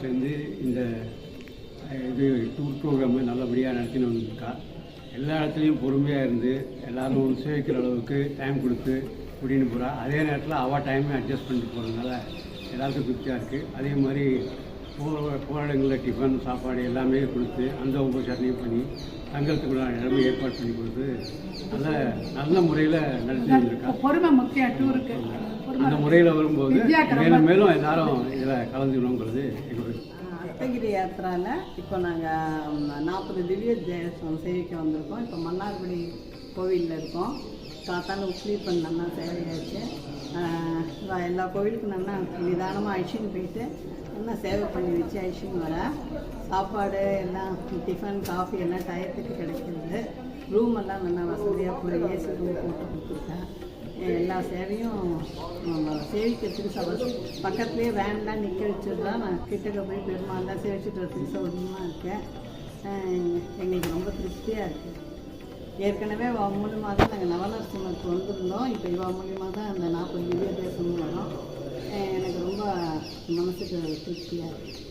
சேர்ந்து இந்த இது டூர் ப்ரோக்ராமு நல்லபடியாக நடத்தின்னு வந்துருக்கா. எல்லா இடத்துலையும் பொறுமையாக இருந்து எல்லோரும் சேவிக்கிற அளவுக்கு டைம் கொடுத்து கூட்டின்னு போகிறா. அதே நேரத்தில் அவள் டைமே அட்ஜஸ்ட் பண்ணிட்டு போகிறதுனால எல்லாருக்கும் திருப்தியாக இருக்குது. அதே மாதிரி போகிற இடங்களில் டிஃபன் சாப்பாடு எல்லாமே கொடுத்து அந்த உபச்சாரணையும் பண்ணி தங்கறதுக்குள்ள இடமே ஏற்பாடு பண்ணி கொடுத்து நல்ல முறையில் நடத்தி வந்திருக்கா. பொறுமை முக்கியம் டூருக்கு. அந்த முறையில் வரும்போது மேலும் மேலும் எல்லாரும் இதில் கலந்துக்கணுங்கிறது எங்களுடைய அத்தகிரி யாத்திராவில் இப்போ நாங்கள் 40 திவ்ய தேசம் சேவிக்க வந்திருக்கோம். இப்போ மன்னார்குடி கோவிலில் இருக்கோம். காத்தால உஸ்லீப்பன் நல்லா சேவையாச்சு. எல்லா கோவிலுக்கும் நல்லா நிதானமாக அழிச்சின்னு போயிட்டு நல்லா சேவை பண்ணி வச்சு அழிச்சின்னு வர சாப்பாடு எல்லாம் டிஃபன் காஃபி எல்லாம் டயத்துக்கு கிடைக்கிறது. ரூம் எல்லாம் நல்லா வசதியாக போய் ஏசி ரூம் போட்டு கொடுத்துருக்கேன். எல்லா சேவையும் சேவிக்கிறதுக்கு பக்கத்துலேயே வேன்லாம் நிற்க வச்சுருந்தா நான் கிட்டக்க போய் பெருமாள்லாம் சேவிச்சுட்டு வரதுக்கு சௌகரியமாக இருக்கேன். எங்களுக்கு ரொம்ப திருப்தியாக இருக்குது. ஏற்கனவே மூலியமாக தான் நாங்கள் நவநரசிம்மருக்கு வந்திருந்தோம். இப்போ இவா மூலியமாக தான் அந்த 40 திவ்ய தேசமும் வரும். எனக்கு ரொம்ப மனசுக்கு திருப்தியாக இருக்குது.